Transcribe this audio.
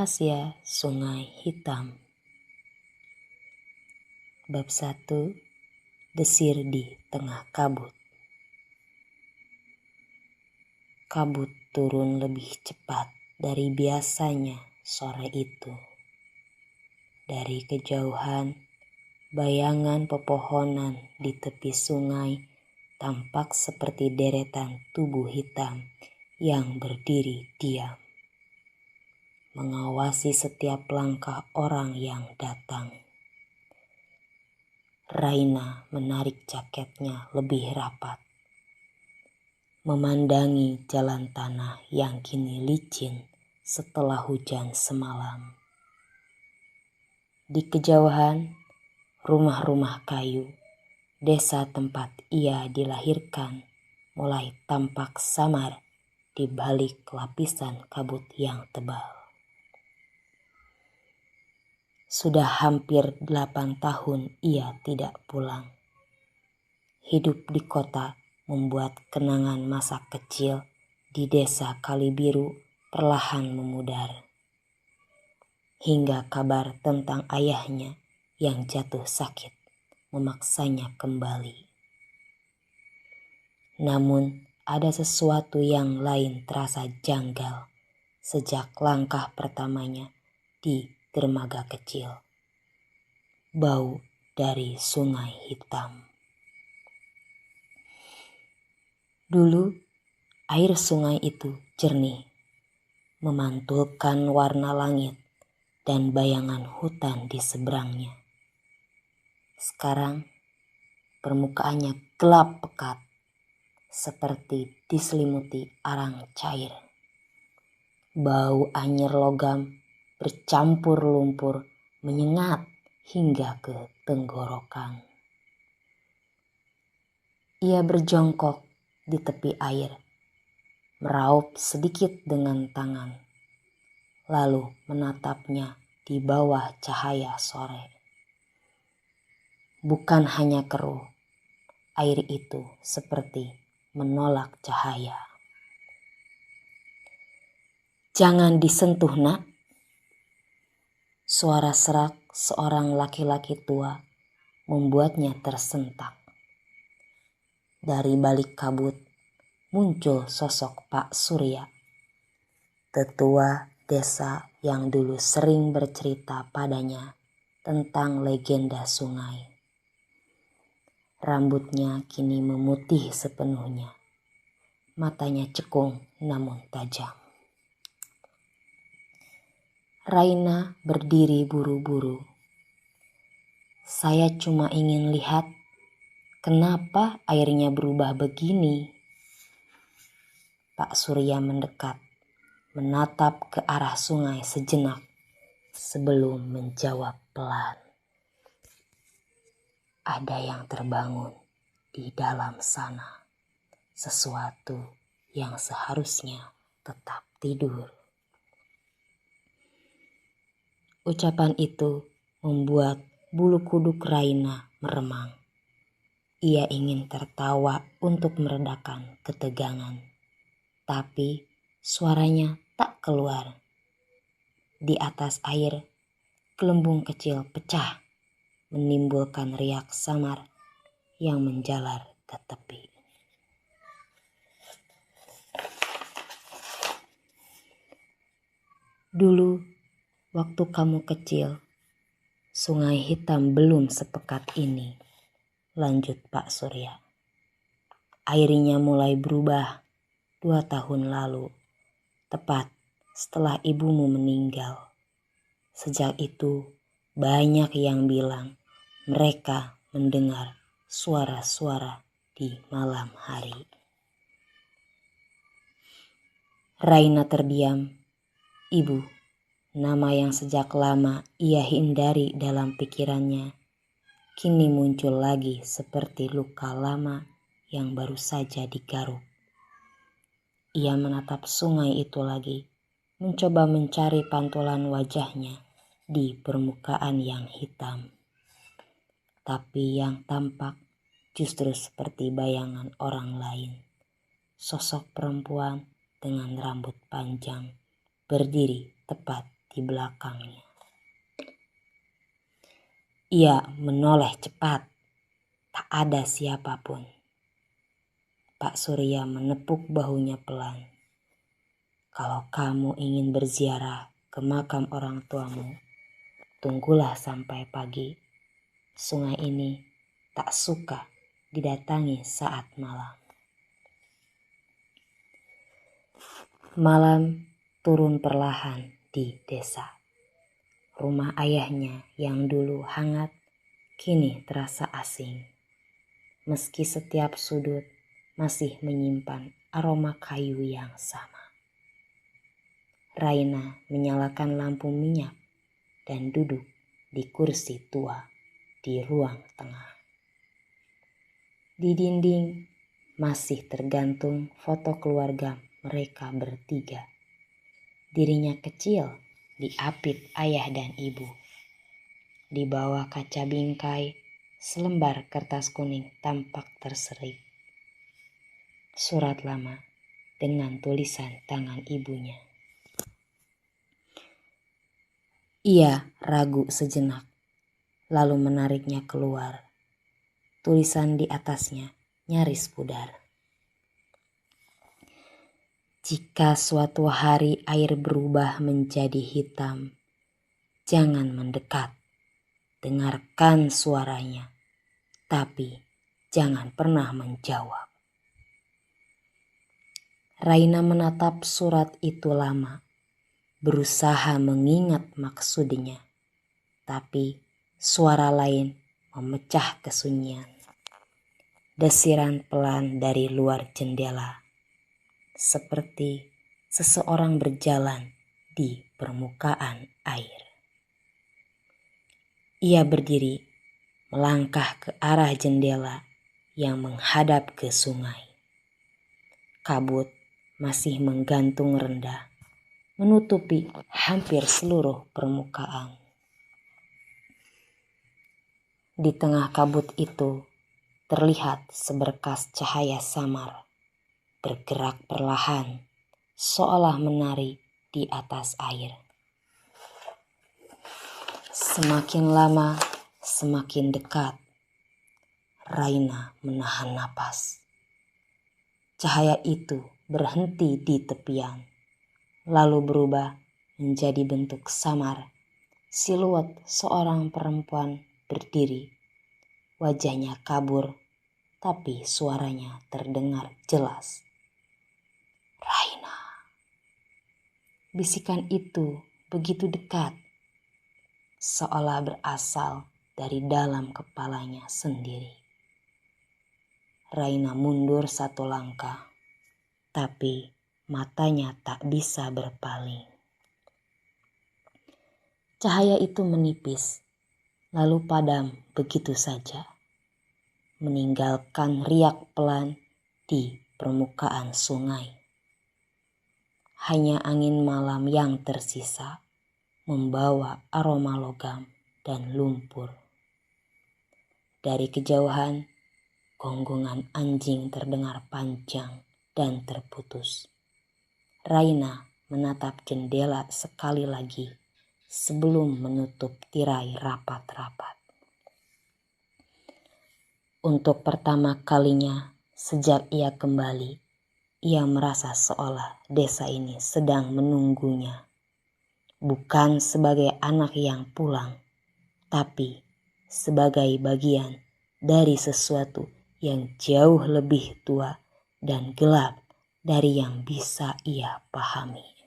Rahasia Sungai Hitam. Bab 1. Desir di tengah kabut. Kabut turun lebih cepat dari biasanya sore itu. Dari kejauhan, bayangan pepohonan di tepi sungai tampak seperti deretan tubuh hitam yang berdiri diam, mengawasi setiap langkah orang yang datang. Raina menarik jaketnya lebih rapat, memandangi jalan tanah yang kini licin setelah hujan semalam. Di kejauhan, rumah-rumah kayu, desa tempat ia dilahirkan, mulai tampak samar di balik lapisan kabut yang tebal. Sudah hampir 8 tahun ia tidak pulang. Hidup di kota membuat kenangan masa kecil di desa Kalibiru perlahan memudar. Hingga kabar tentang ayahnya yang jatuh sakit memaksanya kembali. Namun ada sesuatu yang lain terasa janggal sejak langkah pertamanya di dermaga kecil. Bau dari Sungai Hitam. Dulu air sungai itu jernih, memantulkan warna langit dan bayangan hutan di seberangnya. Sekarang permukaannya gelap pekat, seperti diselimuti arang cair. Bau anyir logam bercampur lumpur menyengat hingga ke tenggorokan. Ia berjongkok di tepi air, meraup sedikit dengan tangan, lalu menatapnya di bawah cahaya sore. Bukan hanya keruh, air itu seperti menolak cahaya. "Jangan disentuh, nak." Suara serak seorang laki-laki tua membuatnya tersentak. Dari balik kabut muncul sosok Pak Surya, tetua desa yang dulu sering bercerita padanya tentang legenda sungai. Rambutnya kini memutih sepenuhnya, matanya cekung namun tajam. Raina berdiri buru-buru. "Saya cuma ingin lihat kenapa airnya berubah begini." Pak Surya mendekat, menatap ke arah sungai sejenak sebelum menjawab pelan. "Ada yang terbangun di dalam sana, sesuatu yang seharusnya tetap tidur." Ucapan itu membuat bulu kuduk Raina meremang. Ia ingin tertawa untuk meredakan ketegangan, tapi suaranya tak keluar. Di atas air, gelembung kecil pecah, menimbulkan riak samar yang menjalar ke tepi. "Dulu, waktu kamu kecil, Sungai Hitam belum sepekat ini," lanjut Pak Surya. "Airnya mulai berubah 2 tahun lalu, tepat setelah ibumu meninggal. Sejak itu banyak yang bilang mereka mendengar suara-suara di malam hari." Raina terdiam. Ibu, nama yang sejak lama ia hindari dalam pikirannya, kini muncul lagi seperti luka lama yang baru saja digaruk. Ia menatap sungai itu lagi, mencoba mencari pantulan wajahnya di permukaan yang hitam. Tapi yang tampak justru seperti bayangan orang lain. Sosok perempuan dengan rambut panjang berdiri tepat di belakangnya. Ia menoleh cepat, tak ada siapapun. Pak Surya menepuk bahunya pelan. Kalau kamu ingin berziarah ke makam orang tuamu, tunggulah sampai pagi. Sungai ini tak suka didatangi saat malam. Malam turun perlahan di desa. Rumah ayahnya yang dulu hangat kini terasa asing. Meski setiap sudut masih menyimpan aroma kayu yang sama. Raina menyalakan lampu minyak dan duduk di kursi tua di ruang tengah. Di dinding masih tergantung foto keluarga mereka bertiga. Dirinya kecil diapit ayah dan ibu. Di bawah kaca bingkai, selembar kertas kuning tampak terselip. Surat lama dengan tulisan tangan ibunya. Ia ragu sejenak, lalu menariknya keluar. Tulisan di atasnya nyaris pudar. Jika suatu hari air berubah menjadi hitam, jangan mendekat. Dengarkan suaranya, tapi jangan pernah menjawab. Raina menatap surat itu lama, berusaha mengingat maksudnya, tapi suara lain memecah kesunyian. Desiran pelan dari luar jendela, seperti seseorang berjalan di permukaan air. Ia berdiri, melangkah ke arah jendela yang menghadap ke sungai. Kabut masih menggantung rendah, menutupi hampir seluruh permukaan. Di tengah kabut itu, terlihat seberkas cahaya samar, bergerak perlahan, seolah menari di atas air. Semakin lama, semakin dekat. Raina menahan napas. Cahaya itu berhenti di tepian, lalu berubah menjadi bentuk samar, siluet seorang perempuan berdiri. Wajahnya kabur, tapi suaranya terdengar jelas. Raina. Bisikan itu begitu dekat, seolah berasal dari dalam kepalanya sendiri. Raina mundur satu langkah, tapi matanya tak bisa berpaling. Cahaya itu menipis, lalu padam begitu saja, meninggalkan riak pelan di permukaan sungai. Hanya angin malam yang tersisa membawa aroma logam dan lumpur. Dari kejauhan, gonggongan anjing terdengar panjang dan terputus. Raina menatap jendela sekali lagi sebelum menutup tirai rapat-rapat. Untuk pertama kalinya sejak ia kembali, ia merasa seolah desa ini sedang menunggunya. Bukan sebagai anak yang pulang, tapi sebagai bagian dari sesuatu yang jauh lebih tua dan gelap dari yang bisa ia pahami.